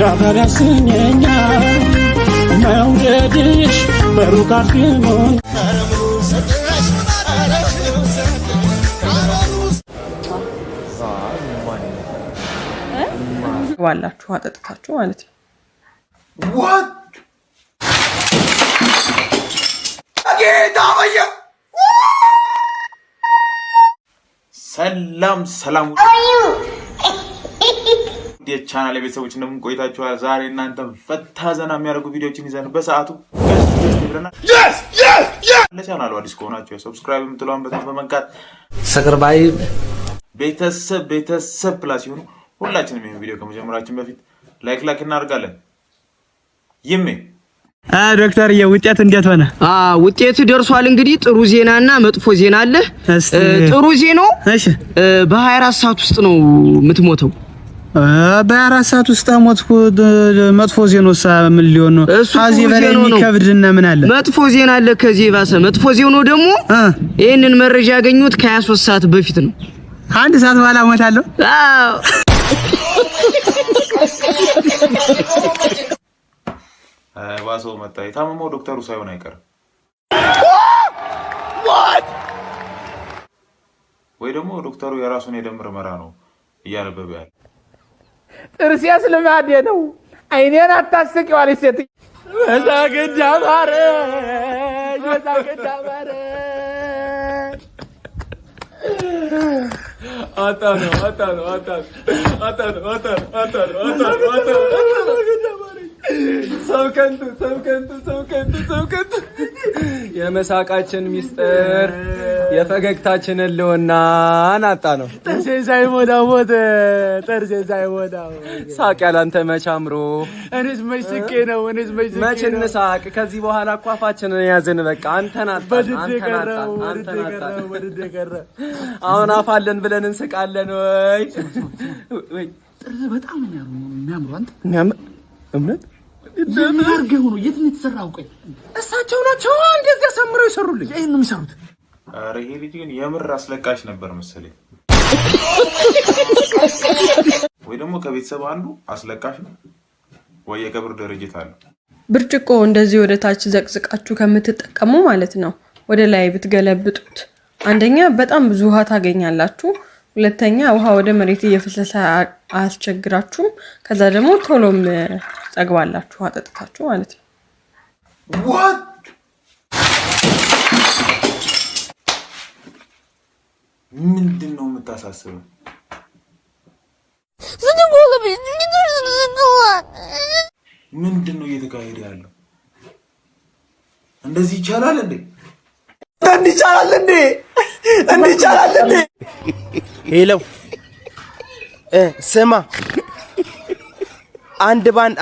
ያበረስኘኛ መውደድሽ በሩቅ አድርጎኝ ዋላችሁ አጠጥታችሁ ማለት ነው what አጌታውያ ሰላም የቻናል ቤተሰቦች እንደምን ቆይታችኋል? ዛሬ እናንተ ፈታ ዘና የሚያደርጉ ቪዲዮዎችን ይዘን በሰዓቱ ለቻናሉ አዲስ ከሆናችሁ ሰብስክራይብ የምትለውን በጣም በመንካት ሰክርባይ ቤተሰብ ፕላስ ይሁኑ። ሁላችንም ይሄን ቪዲዮ ከመጀመራችን በፊት ላይክ እናደርጋለን። ይሜ ዶክተር የውጤት እንዴት ሆነ? ውጤቱ ደርሷል። እንግዲህ ጥሩ ዜናና መጥፎ ዜና አለ። ጥሩ ዜናው እሺ በ24 ሰዓት ውስጥ ነው የምትሞተው። በ24 ሰዓት ውስጥ ሞትኩ። መጥፎ ዜናው ምን ሊሆን ነው? ከዚህ በላይ የሚከብድና ምን አለ? መጥፎ ዜና አለ ከዚህ ባሰ። መጥፎ ዜናው ደግሞ ይሄንን መረጃ ያገኙት ከ23 ሰዓት በፊት ነው። አንድ ሰዓት በኋላ ሞታለሁ። አዎ ባሰው መጣ። የታመመው ዶክተሩ ሳይሆን አይቀርም ወይ ደግሞ ዶክተሩ የራሱን የደም ምርመራ ነው እያነበበ ያለ። ጥርሴስ ልማዴ ነው። አይኔን አታስቂዋል ሴት መሳገዳ ማረ አጣኑ ሰው ከንቱ የመሳቃችን ሚስጥር የፈገግታችን ልውናን አጣ ነው። ጥርሴ ሳይሞላ ሞተ። ሳቅ ያላንተ መች አምሮ እኔስ መች ስቄ ነው። መች እንሳቅ? ከዚህ በኋላ አኳፋችንን ያዝን። በቃ አንተን አጣን። አሁን አፋለን ብለን እንስቃለን ወይ? ጥርስ በጣም የሚያምሩ አንተ እምነት ለማርገው ነው። የት ነው የተሰራው? ቆይ እሳቸው ናቸው እንደዚህ ያሰምረው ይሰሩልኝ። ይሄን ነው የሚሰሩት። ኧረ ይሄ ልጅ ግን የምር አስለቃሽ ነበር መሰለኝ። ወይ ደግሞ ከቤተሰብ አንዱ አስለቃሽ ነው ወይ የቀብር ድርጅት አለ። ብርጭቆ እንደዚህ ወደ ታች ዘቅዝቃችሁ ከምትጠቀሙ ማለት ነው ወደ ላይ ብትገለብጡት አንደኛ በጣም ብዙ ውሃ ታገኛላችሁ። ሁለተኛ ውሃ ወደ መሬት እየፈሰሰ አያስቸግራችሁም። ከዛ ደግሞ ቶሎም ጠግባላችሁ አጠጥታችሁ ማለት ነው። what ምንድነው የምታሳስበው? ምንድነው እየተካሄደ ያለው? እንደዚህ ይቻላል እንዴ? ሄሎ ስማ፣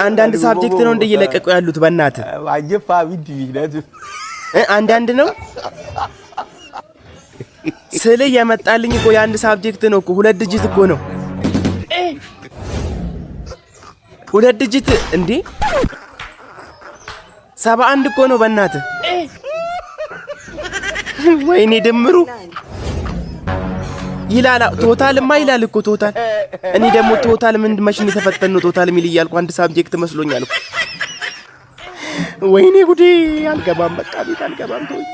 አንዳንድ ሳብጀክት ነው እንደየለቀቁ ያሉት። በእናትህ ዋጀፋ ቢዲ ቢደቱ አንዳንድ ነው ስለ የመጣልኝ እኮ የአንድ ሳብጀክት ነው እኮ 2 ዲጂት እኮ ነው። 2 ዲጂት እንዴ 71 እኮ ነው በእናትህ። ወይኔ ድምሩ ይላል ቶታልማ ይላል እኮ ቶታል። እኔ ደግሞ ቶታል ምን ማሽን የተፈተነ ነው ቶታል ሚል ይያልኩ አንድ ሳብጀክት መስሎኛል እኮ። ወይኔ ጉዴ አልገባም። በቃ ቤት አልገባም። ተወኝ።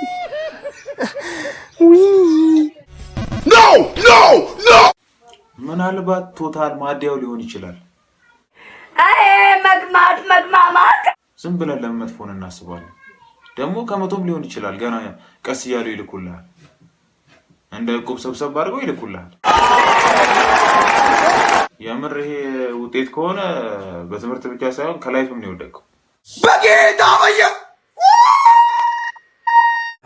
ኖ ምናልባት ቶታል ማዲያው ሊሆን ይችላል። መግማማት ዝም ብለን ለመጥፎን እናስባለን። ደግሞ ከመቶም ሊሆን ይችላል። ገና ቀስ እያሉ ይልኩልሃል። እንደ ቁብ ሰብሰብ አድርገው ይልኩልሃል። የምር ይሄ ውጤት ከሆነ በትምህርት ብቻ ሳይሆን ከላይፍም ነው የወደቀው። በጌታውያ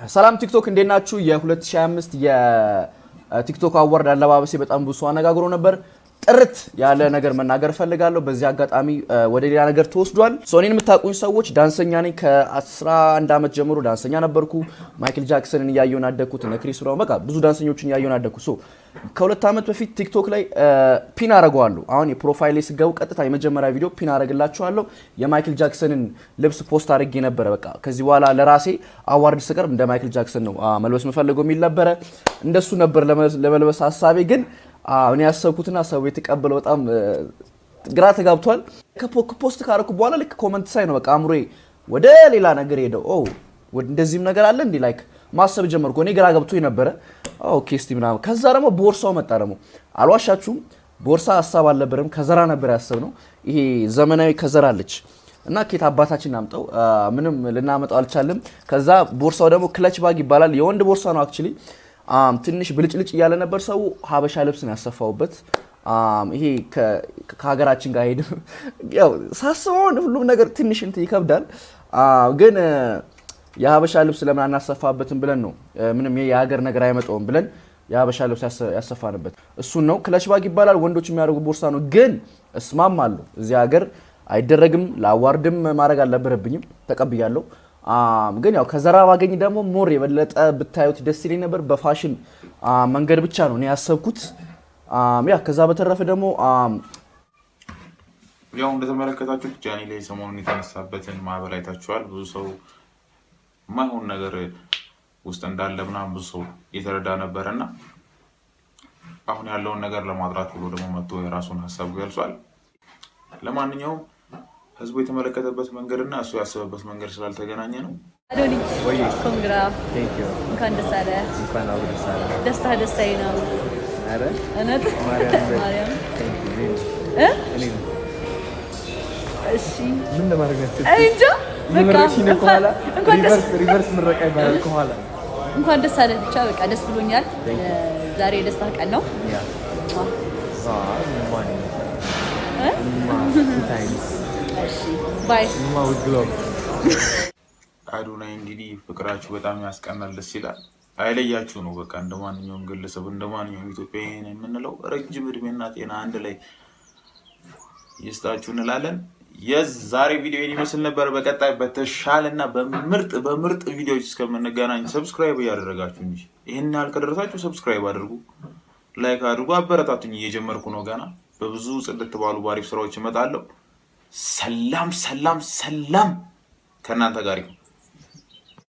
ሰላም ቲክቶክ እንዴት ናችሁ? የ2025 የቲክቶክ አዋርድ አለባበሴ በጣም ብዙ አነጋግሮ ነበር። ጥርት ያለ ነገር መናገር ፈልጋለሁ። በዚህ አጋጣሚ ወደ ሌላ ነገር ተወስዷል። ሶኒን የምታውቁኝ ሰዎች ዳንሰኛ ነኝ። ከ11 አመት ጀምሮ ዳንሰኛ ነበርኩ። ማይክል ጃክሰንን ያየውን አደኩት፣ ክሪስ ብራውን፣ በቃ ብዙ ዳንሰኞችን ያየውን አደኩ። ከ2 አመት በፊት ቲክቶክ ላይ ፒን አረጋዋለሁ። አሁን የፕሮፋይል ላይ ስገቡ ቀጥታ የመጀመሪያ ቪዲዮ ፒን አረግላችኋለሁ። የማይክል ጃክሰንን ልብስ ፖስት አድርጌ ነበር። በቃ ከዚህ በኋላ ለራሴ አዋርድ ስቀርብ እንደ ማይክል ጃክሰን ነው መልበስ የምፈልገው የሚል ነበረ። እንደሱ ነበር ለመልበስ ሐሳቤ። ግን እኔ ያሰብኩትና ሰው የተቀበለው በጣም ግራ ተጋብቷል። ከፖስት ካረኩ በኋላ ልክ ኮሜንት ሳይ ነው በቃ አምሮዬ ወደ ሌላ ነገር ሄደው እንደዚህም ነገር አለ እንዴ ላይክ ማሰብ ጀመርኩ። እኔ ግራ ገብቶኝ ነበረ። ኦኬ እስቲ ምናምን ከዛ ደግሞ ቦርሳው መጣ። ደግሞ አልዋሻችሁም ቦርሳ ሐሳብ አልነበረም ከዘራ ነበር ያሰብነው። ይሄ ዘመናዊ ከዘራ አለች እና ኬት አባታችን አምጣው ምንም ልናመጣው አልቻለም። ከዛ ቦርሳው ደግሞ ክለች ባግ ይባላል። የወንድ ቦርሳ ነው አክቹሊ። ትንሽ ብልጭልጭ እያለ ነበር። ሰው ሀበሻ ልብስ ነው ያሰፋውበት። ይሄ ከሀገራችን ጋር ሄድ ያው ሳስበው ሁሉም ነገር ትንሽ እንትን ይከብዳል። ግን የሀበሻ ልብስ ለምን አናሰፋበትም ብለን ነው ምንም የሀገር ነገር አይመጣውም ብለን የሀበሻ ልብስ ያሰፋንበት እሱን ነው። ክለች ባግ ይባላል። ወንዶች የሚያደርጉ ቦርሳ ነው። ግን እስማማለሁ እዚህ ሀገር አይደረግም። ለአዋርድም ማድረግ አልነበረብኝም ተቀብያለሁ። ግን ያው ከዘራ ባገኝ ደግሞ ሞር የበለጠ ብታዩት ደስ ይለኝ ነበር። በፋሽን መንገድ ብቻ ነው እኔ ያሰብኩት። ያ ከዛ በተረፈ ደግሞ ያው እንደተመለከታችሁት ጃኒ ላይ ሰሞኑን የተነሳበትን ማዕበል አይታችኋል። ብዙ ሰው ማይሆን ነገር ውስጥ እንዳለ ምናምን ብዙ ሰው እየተረዳ ነበርና አሁን ያለውን ነገር ለማጥራት ብሎ ደግሞ መጥቶ የራሱን ሀሳብ ገልጿል። ለማንኛውም ህዝቡ የተመለከተበት መንገድና እሱ ያሰበበት መንገድ ስላልተገናኘ ነው። አዶኒ ወይ ኮንግራ እንኳን ደስ አለ። እንኳን አብሮ ደስ አለ። ደስታዬ ነው። አረ እነት ማርያም እሺ ምን ለማድረግ ነው? እንጃ በቃ ሪቨርስ ምረቃ ይባላል ከኋላ። እንኳን ደስ አለ ብቻ በቃ ደስ ብሎኛል። ዛሬ የደስታ ቀን ነው። ባይ አዶናይ እንግዲህ ፍቅራችሁ በጣም ያስቀናል፣ ደስ ይላል። አይለያችሁ ነው በቃ እንደማንኛውም ግለሰብ እንደማንኛውም ኢትዮጵያዊ የምንለው ረጅም እድሜና ጤና አንድ ላይ ይስጣችሁ እንላለን። የዛሬ ቪዲዮ ይመስል ነበር። በቀጣይ በተሻለና በምርጥ ቪዲዮዎች እስከምንገናኝ ሰብስክራይብ ያደረጋችሁ እንጂ ይሄን ያህል ከደረሳችሁ ሰብስክራይብ አድርጉ፣ ላይክ አድርጉ፣ አበረታቱኝ። እየጀመርኩ ነው ገና በብዙ ጽድት ባሉ ባሪፍ ስራዎች እመጣለሁ። ሰላም ከእናንተ ጋር ይሁን።